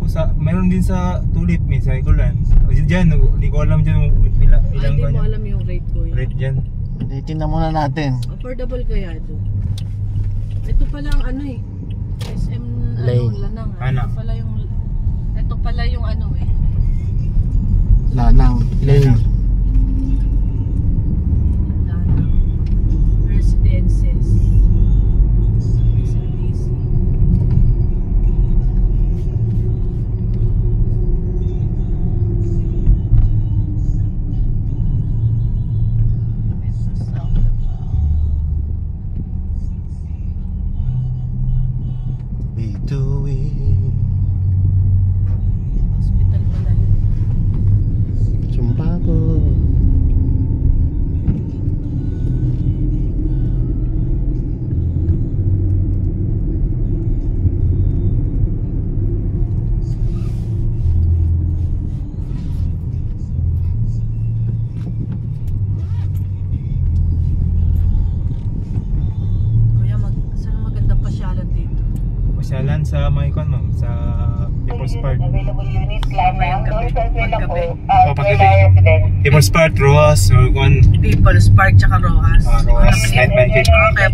Tapos mayroon din sa Tulip, may cycle yan. Diyan, hindi ko alam dyan ilang hindi mo alam yung rate ko yun. Rate dyan. Tingnan muna natin. Affordable kaya ito? Ito pala ang ano eh. SM Lane. Lanang. Ano? Ito pala yung ano eh. Lanang Lane. Lanang. Residences. SLDC. Between Hospital pala yun. Sumbago. Kuya, saan magandang pasyalan dito? Pasyalan sa Maicon, ma'am, sa People's Park. Available units line now. Doors are available. People's Park, Roas, or kung People's Park tsaka Rojas. Roas, Night Market. Okay.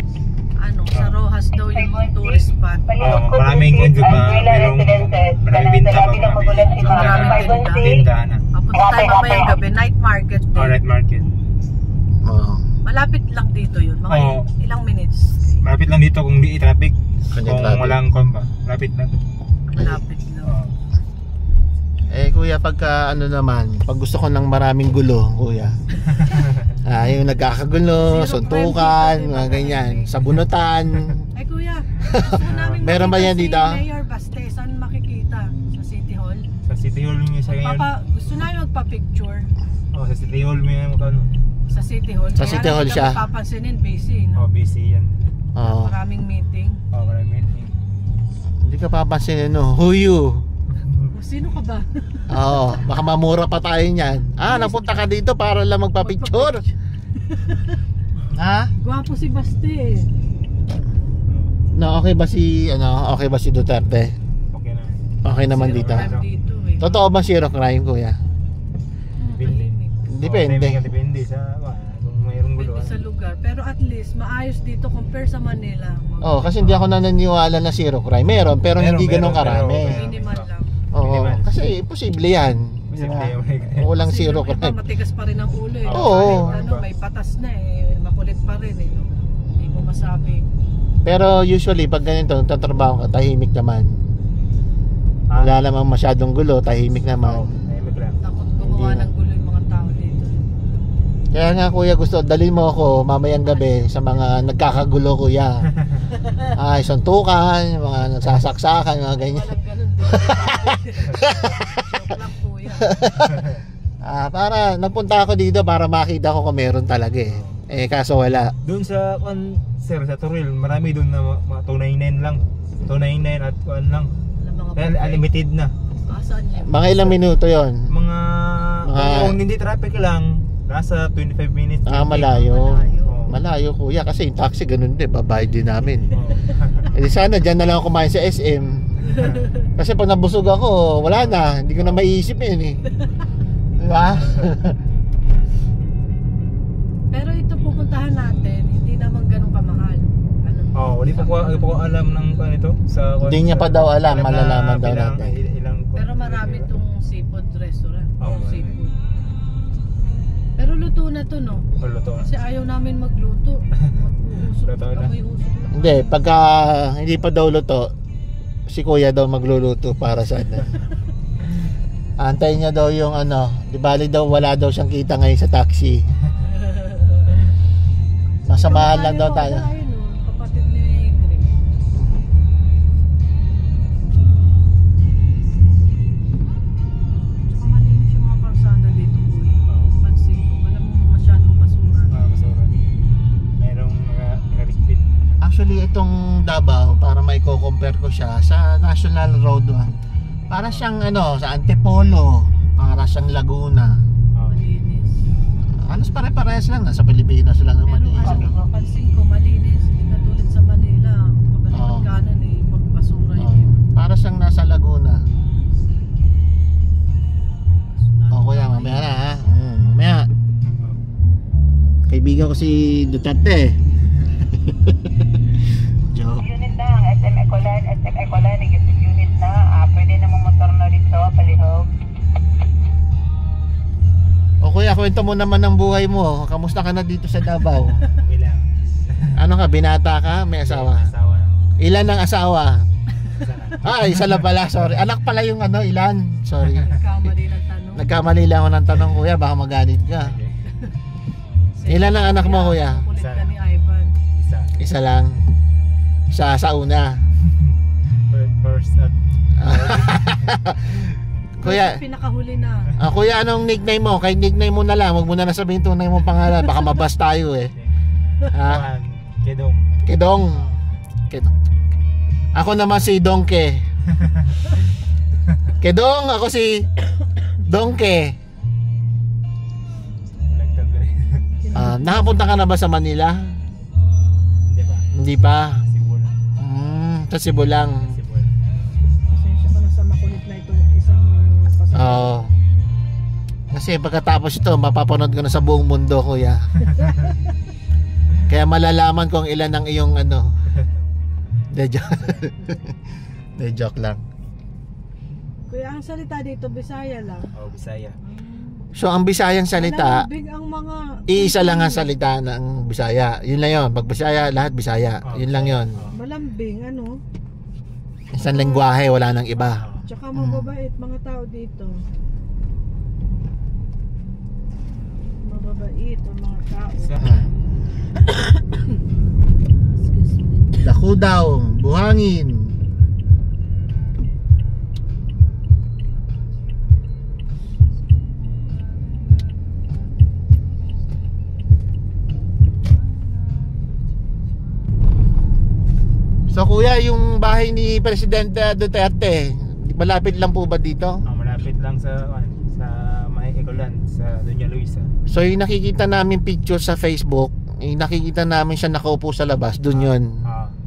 Ano, sa Rojas daw yung tourist spot. Maraming kunjud na maraming binta pa. Maraming Tinda na. Papunta tayo mamayang gabi, night market din. Night Market. Oh. Malapit lang dito yun, mga Oo. ilang minutes. Malapit lang dito kung di traffic. Kung di Kung traffic. walang komba, malapit lang. Malapit lang. Oo. Kuya, pagka ano naman, pag gusto ko ng maraming gulo, kuya. Yung nagkakagulo, suntukan, mga ganyan, sabunutan. Ay kuya, gusto namin Meron ba yan makita dito? si Mayor Baste, saan makikita? Sa City Hall? Sa City Hall niyo sa ngayon. Gusto namin magpa-picture Oh, sa City Hall mo yan magkano? sa City Hall. Sa City Hall siya. Kaya papansinin, busy, no? Oh, busy yan. Oo. Maraming meeting. Oh, maraming meeting. Hindi ka papansinin, no? Who you? Sino ka ba? Oo, baka mamura pa tayo niyan. Napunta ka dito para lang magpa-picture. Ha? Gwapo si Baste eh. Okay ba si Duterte? Okay na. Okay naman Zero dito. crime dito eh. Totoo ba zero crime, kuya? Depende. Depende. Depende sa kung mayroong gulo. Depende sa lugar. Pero at least maayos dito compare sa Manila. Kasi hindi ako naniniwala na zero crime. Meron, pero hindi ganun karami. Minimal lang. Oo, kasi imposible yan. Posible Walang Kasi zero yung iba, crime. matigas pa rin ang ulo eh. Oo. Kahit may patas na eh. Makulit pa rin eh. No? Hindi mo masabi. Pero usually, pag ganito, tatrabaho ka, tahimik naman. Wala namang masyadong gulo, tahimik naman. Tahimik lang. Takot gumawa ng gulo yung mga tao dito. Kaya nga kuya, gusto, dalhin mo ako mamayang gabi sa mga nagkakagulo, kuya. Suntukan, mga nagsasaksakan, mga ganyan. Walang ganun din. Joke lang kuya. Para nagpunta ako dito para makita ko kung meron talaga eh. Kaso wala. Doon sa sir, sa Toril, marami doon na 299 lang. 299 at 1 lang. Kaya unlimited na. Saan yun? Mga ilang minuto yon. Mga kung hindi traffic lang, nasa 25 minutes. Malayo. Oo. Malayo kuya, kasi yung taxi ganun din, babayad din namin. Oo. Sana dyan na lang ako kumain sa SM. Kasi pag nabusog ako, wala na. Hindi ko na maiisip yun eh. Diba? Pero ito pupuntahan natin, hindi naman ganun kamahal. Wala pa ko alam ng ito sa Hindi niya pa daw alam, na malalaman daw ilang- natin. Pero marami itong seafood restaurant. Oo, marami. Seafood. Pero luto na to, no? Luto. Kasi ayaw namin magluto. Mag-uusok. Luto na. Amoy usok lang. Hindi, pagka hindi pa daw luto, si kuya daw magluluto para sa ano. Antayin niya daw yung di bali daw wala daw siyang kita ngayon sa taxi. Masamahan lang daw tayo. Ayun, no? Kapatid ni Greg. Tsaka malinis yung mga kalsada dito, kuya. Pansin ko, walang masyadong basura. Basura. Merong nakaligpit. Actually, itong Davao, para may compare ko siya sa National Road 1. Para siyang sa Antipolo, para siyang Laguna. Malinis. Halos pare-parehas lang, nasa Pilipinas lang naman. Pero pansin ko, malinis. Hindi katulad sa Manila. Oo. Pagkalipat kanan eh, pag basura Oh, yun. para siyang nasa Laguna. si Duterte. Joke. Unit na ang SM Ecolan, negative unit na. Pwede na motor na dito, palihog. O kuya, kwento mo naman ng buhay mo. Kamusta ka na dito sa Davao? Okay lang. Ano ka, binata ka? May asawa? Asawa. Ilan ang asawa? Isa lang. Isa lang pala, sorry. Anak pala yung ano, ilan? Sorry. Nagkamali ng tanong. Nagkamali lang ako ng tanong kuya, baka magalit ka. Okay. Ilan ang anak mo kuya? Kulit ka ni Ivan. Isa. Isa lang. Sa una. First at Kuya, Pinakahuli na. kuya, anong nickname mo? Kahit nickname mo na lang, wag mo na nasabihin tunay mong pangalan, baka mabas tayo eh. Ha? Kedong. Kedong. Kedong. Ako naman si Dongke. Kedong, ako si Dongke. Lagtag ka rin. Nakapunta ka na ba sa Manila? Hindi ba? Hindi pa. Cebu lang. Sa Cebu lang. Cebu lang. Pasensya ka na sa makulit na itong isang pasok. Oo. Kasi pagkatapos ito, mapapanood ko na sa buong mundo, kuya. Kaya malalaman kung ilan ang iyong ano. De joke lang. Kuya, ang salita dito, Bisaya lang. Oh, Bisaya. So ang Bisayang salita, Malambing ang mga... iisa lang ang salita ng Bisaya. Yun lang yun. Pag Bisaya, lahat Bisaya. Yun lang yun. Malambing, ano? Isang lengguwahe, wala nang iba. Tsaka mababait mga tao dito. Mababait ang mga tao. Isa. Excuse me. Dako daw, buhangin. So kuya, yung bahay ni Presidente Duterte, malapit lang po ba dito? Malapit lang sa May Ecolan, sa Doña Luisa. So yung nakikita namin picture sa Facebook, yung nakikita namin siya nakaupo sa labas, dun yun.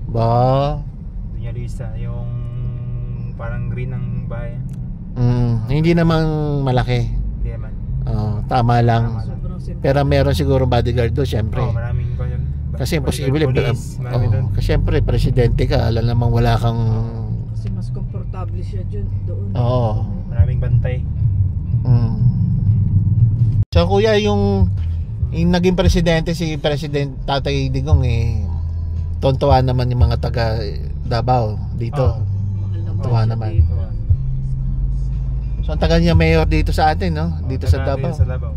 Ba? Doña Luisa, yung parang green ng bahay. Hindi naman malaki. Hindi naman. Tama lang. Sobrang simple. Pero meron siguro bodyguard doon, syempre. Maraming pa yun. Kasi imposible. Police, marami doon. Kasi syempre, presidente ka, alam namang wala kang... Kasi mas komportable siya doon. Oo. Maraming bantay. So kuya, yung naging presidente si President Tatay Digong tontuwa naman yung mga taga Davao dito. Mahal na Tuwa mahal naman. dito. So ang tagal niya mayor dito sa atin, no? Dito sa Taga- Davao. Sa Davao.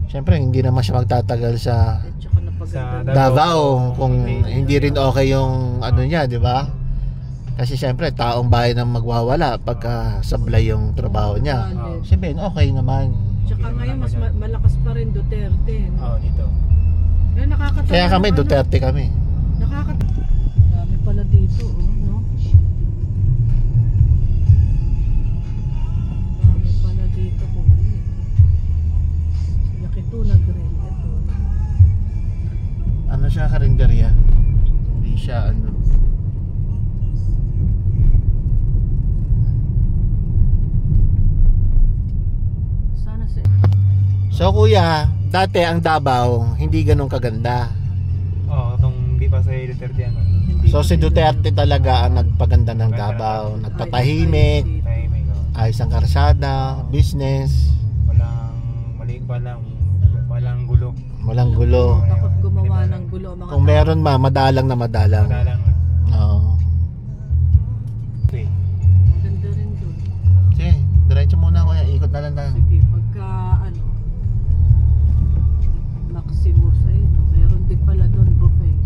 Syempre hindi naman siya magtatagal sa At saka napaganda. Sa Davao kung hindi rin okay yung ano niya, di ba? Kasi syempre taong bayan ang magwawala pagka sablay yung trabaho niya. Siyempre okay naman. Tsaka ngayon mas malakas pa rin Duterte. No? Dito. Kaya nakakatawa. Kaya kami naman, Duterte kami. Dami pala dito, no? Dami pala dito po. Yakituna Grill. Ito. Ano siya, karinderya? Hindi siya ano. Sana si... So kuya, dati ang Davao hindi ganun kaganda. Itong di pa sa Duterte ano. So si Duterte talaga ang nagpaganda ng Davao, nagpatahimik, Tahimik. ayos ang karsada, business, Walang gulo. walang gulo. Takot gumawa ng gulo ang mga Kung meron madalang na madalang. Madalang. Oo. Okay. Ganda rin doon. Sige, diretso muna kuya, ikot na lang tayo. Sige, pagka ano Maximus ay meron din pala doon buffet.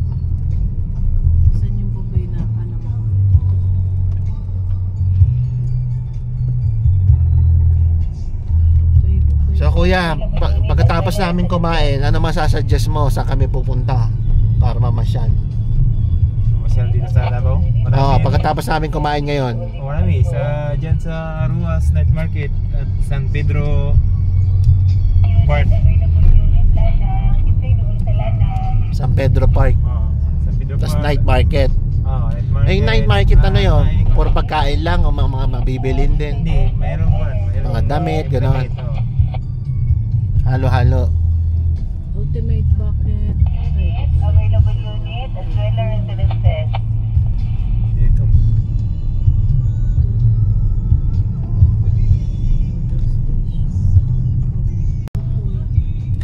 Saan yung buffet na alam mo? Buffet. So kuya, pagkatapos namin kumain, ano masasuggest mo sa kami pupunta para mamasyal? Masyal dito sa Davao. Pagkatapos namin kumain ngayon. Marami. Diyan sa Ruas Night Market at San Pedro Park. San Pedro Park. San Pedro Tapos Park. night market. Night market. Eh, night market ano yun? Puro pagkain lang o mga mabibilin din? Hindi, mayroong Mga damit, gano'n. damit, Halo-halo. Ultimate ba?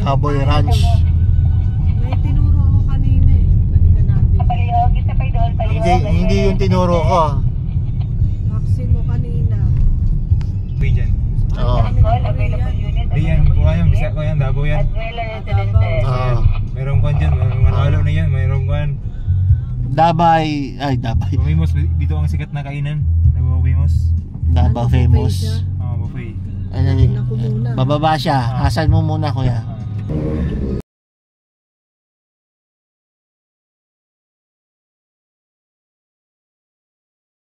Cowboy Ranch. May tinuro ako kanina eh. Balikan natin. Palihog, isa pa doon, palihog. Hindi yung tinuro ko. Vaccine mo kanina. Uy, dyan. Oo. All available unit. Hindi yan, buka yan, bisa ko yan, Davao yan. As well as residente. Oo. Mayroong kwan dyan, manalo na yan, mayroong kwan. Dabay. Bumimos, dito ang sikat na kainan. Bumimos. Davao Ano, famous. buffet siya? Buffet. Ano Tingnan ko muna. bababa siya. Hasan mo muna kuya. Ah.